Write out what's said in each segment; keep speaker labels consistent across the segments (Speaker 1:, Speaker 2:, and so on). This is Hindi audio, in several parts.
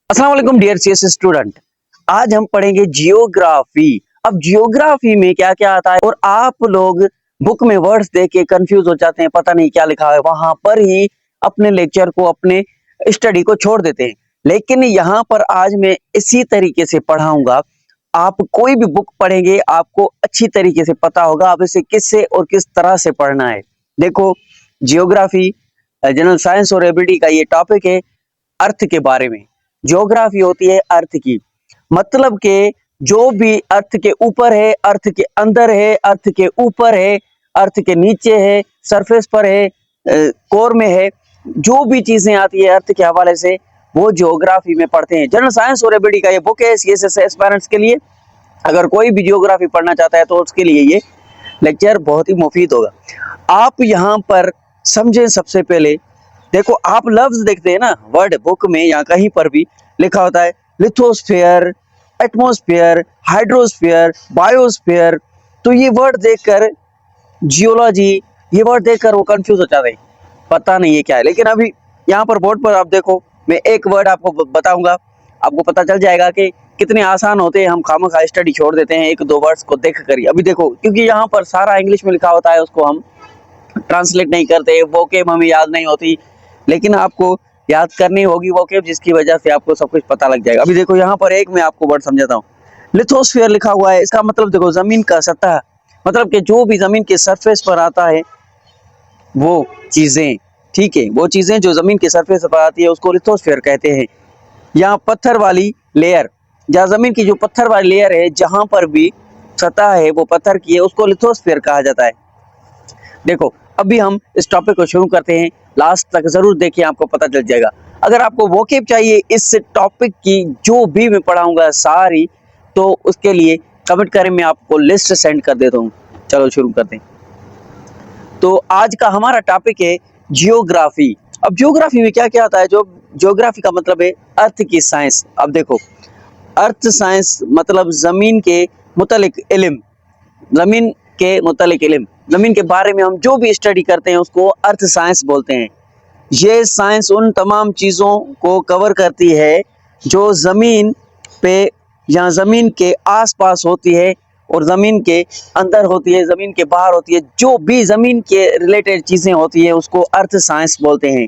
Speaker 1: अस्सलाम वालेकुम डियर सीएस स्टूडेंट। आज हम पढ़ेंगे जियोग्राफी। अब जियोग्राफी में क्या क्या आता है और आप लोग बुक में वर्ड्स देख के कंफ्यूज हो जाते हैं, पता नहीं क्या लिखा है, वहां पर ही अपने लेक्चर को अपने स्टडी को छोड़ देते हैं। लेकिन यहाँ पर आज मैं इसी तरीके से पढ़ाऊंगा। आप कोई भी बुक पढ़ेंगे आपको अच्छी तरीके से पता होगा आप इसे किससे और किस तरह से पढ़ना है। देखो, जियोग्राफी जनरल साइंस और एबिलिटी का ये टॉपिक है अर्थ के बारे में। ज्योग्राफी होती है अर्थ की, मतलब के जो भी अर्थ के ऊपर है, अर्थ के अंदर है, अर्थ के ऊपर है, अर्थ के नीचे है, सरफेस पर है, कोर में है, जो भी चीजें आती है अर्थ के हवाले से वो ज्योग्राफी में पढ़ते हैं। जनरल साइंस और एबिलिटी का ये बुक है सीएसएस एस्पायरेंट्स के लिए। अगर कोई भी ज्योग्राफी पढ़ना चाहता है तो उसके लिए ये लेक्चर बहुत ही मुफीद होगा। आप यहाँ पर समझें, सबसे पहले देखो, आप लफ्ज देखते हैं ना वर्ड बुक में या कहीं पर भी लिखा होता है लिथोस्फेयर, एटमॉस्फेयर, हाइड्रोस्फेयर, बायोस्फेयर। तो ये वर्ड देखकर जियोलॉजी, ये वर्ड देखकर वो कंफ्यूज हो जाते हैं, पता नहीं ये क्या है। लेकिन अभी यहाँ पर बोर्ड पर आप देखो, मैं एक वर्ड आपको बताऊंगा, आपको पता चल जाएगा कि कितने आसान होते हैं। हम खामखा स्टडी छोड़ देते हैं एक दो वर्ड्स को देख कर ही। अभी देखो, क्योंकि यहाँ पर सारा इंग्लिश में लिखा होता है, उसको हम ट्रांसलेट नहीं करते, वोकेब हमें याद नहीं होती, लेकिन आपको याद करनी होगी वोकेब, जिसकी वजह से आपको सब कुछ पता लग जाएगा। अभी देखो यहाँ पर एक मैं आपको वर्ड समझाता हूँ, लिथोस्फीयर लिखा हुआ है। इसका मतलब देखो, जमीन का सतह, मतलब कि जो भी जमीन के सरफेस पर आता है वो चीजें, ठीक है, वो चीजें जो जमीन के सरफेस पर आती है उसको लिथोस्फीयर कहते हैं। यहाँ पत्थर वाली लेयर, जहाँ जमीन की जो पत्थर वाली लेयर है, जहां पर भी सतह है वो पत्थर की है, उसको लिथोस्फीयर कहा जाता है। देखो, अभी हम इस टॉपिक को शुरू करते हैं, लास्ट तक जरूर देखिए, आपको पता चल जाएगा। अगर आपको वोकेब चाहिए इस टॉपिक की, जो भी मैं पढ़ाऊंगा सारी, तो उसके लिए कमेंट करें, मैं आपको लिस्ट सेंड कर देता हूँ। चलो शुरू करते हैं। तो आज का हमारा टॉपिक है जियोग्राफी। अब जियोग्राफी में क्या क्या आता है? जो जियोग्राफी का मतलब है अर्थ की साइंस। अब देखो, अर्थ साइंस मतलब जमीन के मुतालिक इल्म, जमीन के मुतालिक इल्म, जमीन के बारे में हम जो भी स्टडी करते हैं उसको अर्थ साइंस बोलते हैं। ये साइंस उन तमाम चीज़ों को कवर करती है जो ज़मीन पे या ज़मीन के आसपास होती है और ज़मीन के अंदर होती है, ज़मीन के बाहर होती है। जो भी ज़मीन के रिलेटेड चीज़ें होती है उसको अर्थ साइंस बोलते हैं।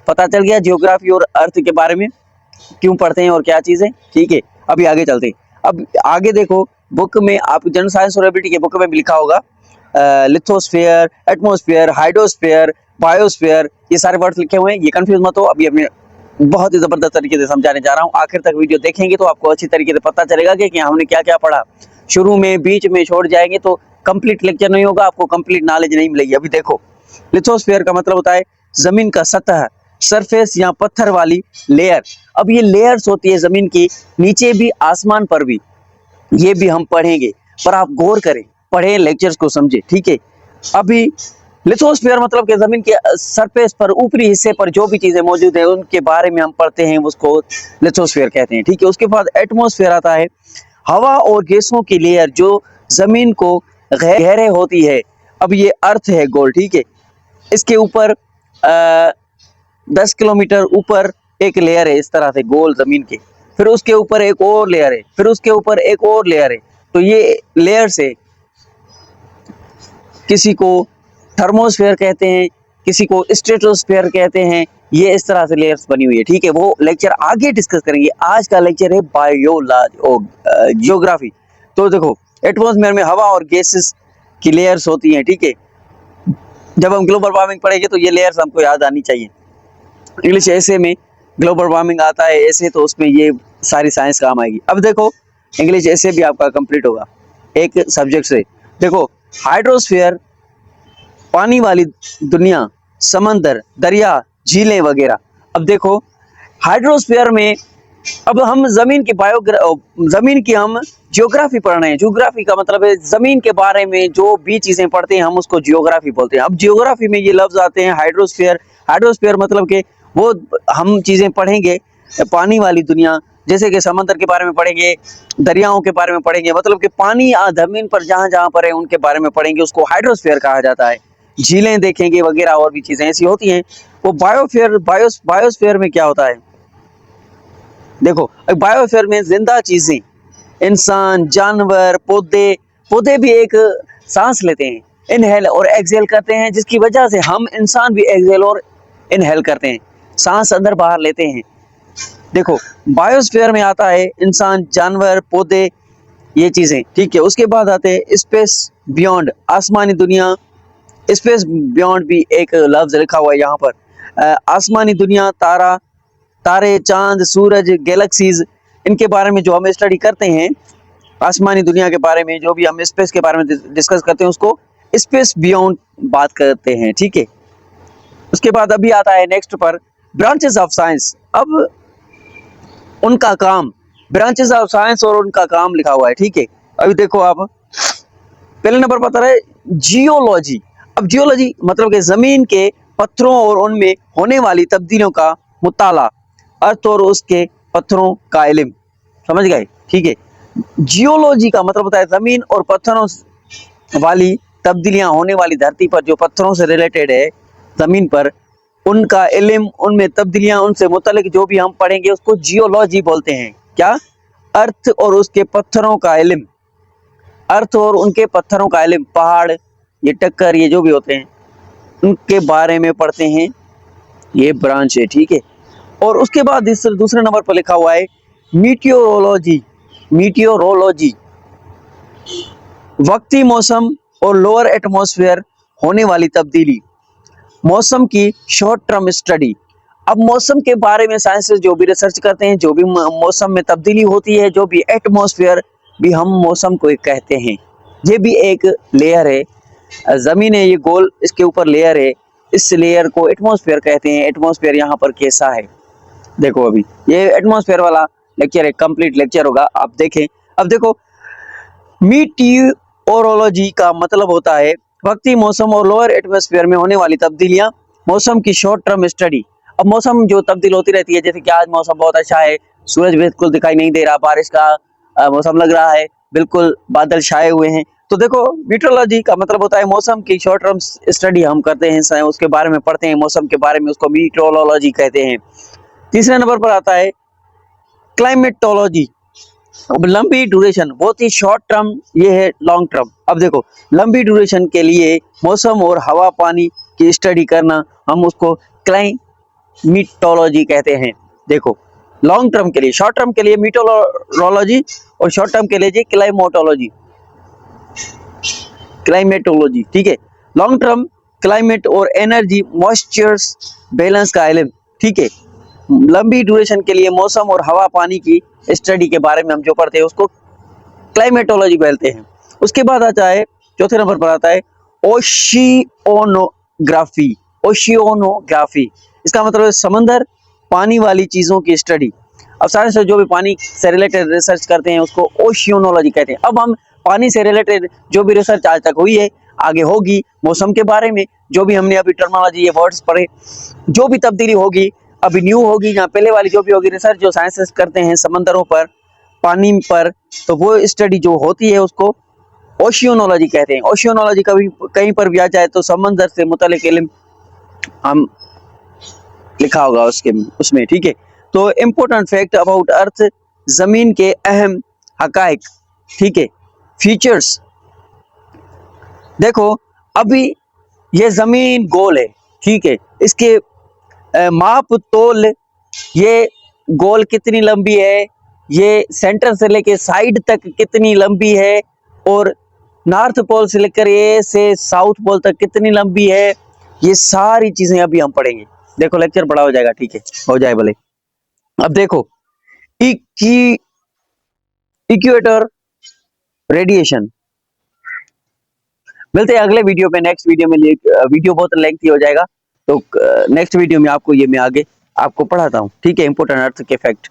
Speaker 1: पता चल गया जियोग्राफी और अर्थ के बारे में क्यों पढ़ते हैं और क्या चीज़ें, ठीक है। अभी आगे चलते हैं। अब आगे देखो, बुक में आप जनरल साइंस और एबिलिटी के बुक में भी लिखा होगा लिथोस्फेयर, एटमॉस्फेयर, हाइड्रोस्फेयर, बायोस्फेयर, ये सारे वर्ड्स लिखे हुए हैं। ये कंफ्यूज मत हो, अभी मैं बहुत ही जबरदस्त तरीके से समझाने जा रहा हूँ। आखिर तक वीडियो देखेंगे तो आपको अच्छी तरीके से पता चलेगा कि हमने क्या क्या पढ़ा। शुरू में बीच में छोड़ जाएंगे तो कंप्लीट लेक्चर नहीं होगा, आपको कंप्लीट नॉलेज नहीं मिलेगी। अभी देखो, लिथोस्फेयर का मतलब होता है जमीन का सतह, सरफेस या पत्थर वाली लेयर। अब ये लेयर्स होती है जमीन की, नीचे भी आसमान पर भी, ये भी हम पढ़ेंगे, पर आप गौर करें, पढ़े लेक्चर्स को समझे, ठीक है। अभी लिथोस्फीयर मतलब कि जमीन के सरफेस पर, ऊपरी हिस्से पर जो भी चीजें मौजूद है उनके बारे में हम पढ़ते हैं, उसको लिथोस्फीयर कहते हैं, ठीक है। उसके बाद एटमॉस्फेयर आता है, हवा और गैसों की लेयर जो जमीन को गहरे होती है। अब ये अर्थ है गोल, ठीक है, इसके ऊपर 10 किलोमीटर ऊपर एक लेयर है इस तरह से गोल जमीन के, फिर उसके ऊपर एक और लेयर है, फिर उसके ऊपर एक और लेयर है। तो ये लेयर से किसी को थर्मोस्फेयर कहते हैं, किसी को स्ट्रेटोस्फेयर कहते हैं। ये इस तरह से लेयर्स बनी हुई है, ठीक है। वो लेक्चर आगे डिस्कस करेंगे। आज का लेक्चर है बायोलॉजी, जियोग्राफी। तो देखो, एटमॉस्फेयर में हवा और गैसेस की लेयर्स होती हैं, ठीक है। जब हम ग्लोबल वार्मिंग पढ़ेंगे तो ये लेयर्स हमको याद आनी चाहिए। इंग्लिश ऐसे में ग्लोबल वार्मिंग आता है ऐसे, तो उसमें ये सारी साइंस काम आएगी। अब देखो, इंग्लिश ऐसे भी आपका कंप्लीट होगा एक सब्जेक्ट से। देखो, हाइड्रोस्फीयर पानी वाली दुनिया, समंदर, दरिया, झीलें वगैरह। अब देखो, हाइड्रोस्फीयर में अब हम जमीन की हम जियोग्राफी पढ़ रहे हैं। जियोग्राफी का मतलब है जमीन के बारे में जो भी चीजें पढ़ते हैं हम उसको जियोग्राफी बोलते हैं। अब जियोग्राफी में ये लफ्ज आते हैं हाइड्रोस्फीयर। हाइड्रोस्फीयर मतलब कि वो हम चीजें पढ़ेंगे, पानी वाली दुनिया, जैसे कि समंदर के बारे में पढ़ेंगे, दरियाओं के बारे में पढ़ेंगे, मतलब कि पानी जमीन पर जहां जहां पर है उनके बारे में पढ़ेंगे, उसको हाइड्रोस्फीयर कहा जाता है। झीलें देखेंगे वगैरह, और भी चीजें ऐसी होती हैं। वो बायोस्फीयर में क्या होता है? देखो बायोस्फीयर में जिंदा चीजें, इंसान, जानवर, पौधे, पौधे भी एक सांस लेते हैं, इनहेल और एक्सहेल करते हैं, जिसकी वजह से हम इंसान भी एक्सहेल और इनहेल करते हैं, सांस अंदर बाहर लेते हैं। देखो बायोस्फीयर में आता है इंसान, जानवर, पौधे, ये चीजें, ठीक है। उसके बाद आते हैं स्पेस बियॉन्ड, आसमानी दुनिया। स्पेस बियॉन्ड भी एक लफ्ज लिखा हुआ है यहाँ पर। आसमानी दुनिया, तारा, तारे, चांद, सूरज, गैलेक्सीज, इनके बारे में जो हम स्टडी करते हैं, आसमानी दुनिया के बारे में, जो भी हम स्पेस के बारे में डिस्कस करते हैं, उसको स्पेस बियॉन्ड बात करते हैं, ठीक है। उसके बाद अभी आता है नेक्स्ट पर ब्रांचेस ऑफ साइंस। अब उनका काम, ब्रांचेस ऑफ साइंस और उनका काम लिखा हुआ है, ठीक है। अभी देखो आप पहले नंबर पर आता है जियोलॉजी। अब जियोलॉजी मतलब कि जमीन के पत्थरों और उनमें होने वाली तब्दीलियों का मुताला, अर्थ और उसके पत्थरों का इल्म, समझ गए, ठीक है। जियोलॉजी का मतलब होता है जमीन और पत्थरों वाली तब्दीलियां होने वाली धरती पर, जो पत्थरों से रिलेटेड है जमीन पर, उनका इल्म, उनमें तब्दीलियां, उनसे मुतल्लिक जो भी हम पढ़ेंगे उसको जियोलॉजी बोलते हैं। क्या? अर्थ और उसके पत्थरों का इल्म, अर्थ और उनके पत्थरों का इल्म, पहाड़, ये टक्कर, ये जो भी होते हैं उनके बारे में पढ़ते हैं, ये ब्रांच है, ठीक है। और उसके बाद इस दूसरे नंबर पर लिखा हुआ है मीटियोरोलॉजी। मीटियोरोलॉजी वक्ती मौसम और लोअर एटमॉस्फेयर होने वाली तब्दीली, मौसम की शॉर्ट टर्म स्टडी। अब मौसम के बारे में साइंटिस्ट जो भी रिसर्च करते हैं, जो भी मौसम में तब्दीली होती है, जो भी एटमॉस्फेयर भी हम मौसम को कहते हैं, ये भी एक लेयर है, जमीन है ये गोल, इसके ऊपर लेयर है, इस लेयर को एटमॉस्फेयर कहते हैं। एटमॉस्फेयर यहाँ पर कैसा है, देखो अभी ये एटमॉस्फेयर वाला लेक्चर है, कंप्लीट लेक्चर होगा, आप देखें। अब देखो मीटियोरोलॉजी का मतलब होता है वक्ती मौसम और लोअर एटमॉस्फेयर में होने वाली तब्दीलियां, मौसम की शॉर्ट टर्म स्टडी। अब मौसम जो तब्दील होती रहती है, जैसे कि आज मौसम बहुत अच्छा है, सूरज बिल्कुल दिखाई नहीं दे रहा, बारिश का मौसम लग रहा है, बिल्कुल बादल छाए हुए हैं, तो देखो मीटरोलॉजी का मतलब होता है मौसम की शॉर्ट टर्म स्टडी हम करते हैं, उसके बारे में पढ़ते हैं, मौसम के बारे में, उसको मीटरोलॉजी कहते हैं। तीसरे नंबर पर आता है क्लाइमेटोलॉजी। अब लंबी ड्यूरेशन, बहुत ही शॉर्ट टर्म, ये है लॉन्ग टर्म। अब देखो लंबी ड्यूरेशन के लिए मौसम और हवा पानी की स्टडी करना, हम उसको क्लाइमेटोलॉजी कहते हैं। देखो लॉन्ग टर्म के लिए, शॉर्ट टर्म के लिए मीटरोलॉजी और शॉर्ट टर्म के लिए जी क्लाइमेटोलॉजी, क्लाइमेटोलॉजी, ठीक है। लॉन्ग टर्म क्लाइमेट और एनर्जी मॉइस्चर्स बैलेंस का इल्म, ठीक है। लंबी ड्यूरेशन के लिए मौसम और हवा पानी की स्टडी के बारे में हम जो पढ़ते हैं उसको क्लाइमेटोलॉजी बोलते हैं। उसके बाद आता है चौथे नंबर पर आता है ओशियोनोग्राफी। ओशियोनोग्राफी इसका मतलब है समंदर, पानी वाली चीजों की स्टडी। अब सारे से जो भी पानी से रिलेटेड रिसर्च करते हैं उसको ओशियोनोलॉजी कहते हैं। अब हम पानी से रिलेटेड जो भी रिसर्च आज तक हुई है, आगे होगी, मौसम के बारे में जो भी हमने अभी टर्मिनोलॉजी, ये वर्ड्स पढ़े, जो भी तब्दीली होगी अभी न्यू होगी, जहाँ पहले वाली जो भी होगी रिसर्च जो साइंटिस्ट करते हैं समंदरों पर, पानी पर, तो वो स्टडी जो होती है उसको ओशियोनोलॉजी कहते हैं। ओशियोनोलॉजी कभी कहीं पर भी आ जाए तो समंदर से मुतालिक इल्म हम लिखा होगा उसके उसमें, ठीक है। तो इम्पोर्टेंट फैक्ट अबाउट अर्थ, जमीन के अहम हकाइक, ठीक है, फीचर्स। देखो अभी ये जमीन गोल है, ठीक है, इसके माप तोल, ये गोल कितनी लंबी है, ये सेंटर से लेके साइड तक कितनी लंबी है, और नॉर्थ पोल से लेकर ये से साउथ पोल तक कितनी लंबी है, ये सारी चीजें अभी हम पढ़ेंगे। देखो लेक्चर बड़ा हो जाएगा, ठीक है, हो जाए भले। अब देखो इक्वेटर रेडिएशन, मिलते हैं अगले वीडियो पे, नेक्स्ट वीडियो में। वीडियो बहुत लेंथी हो जाएगा, तो नेक्स्ट वीडियो में आपको ये मैं आगे आपको पढ़ाता हूँ, ठीक है, इंपोर्टेंट अर्थ के फैक्ट।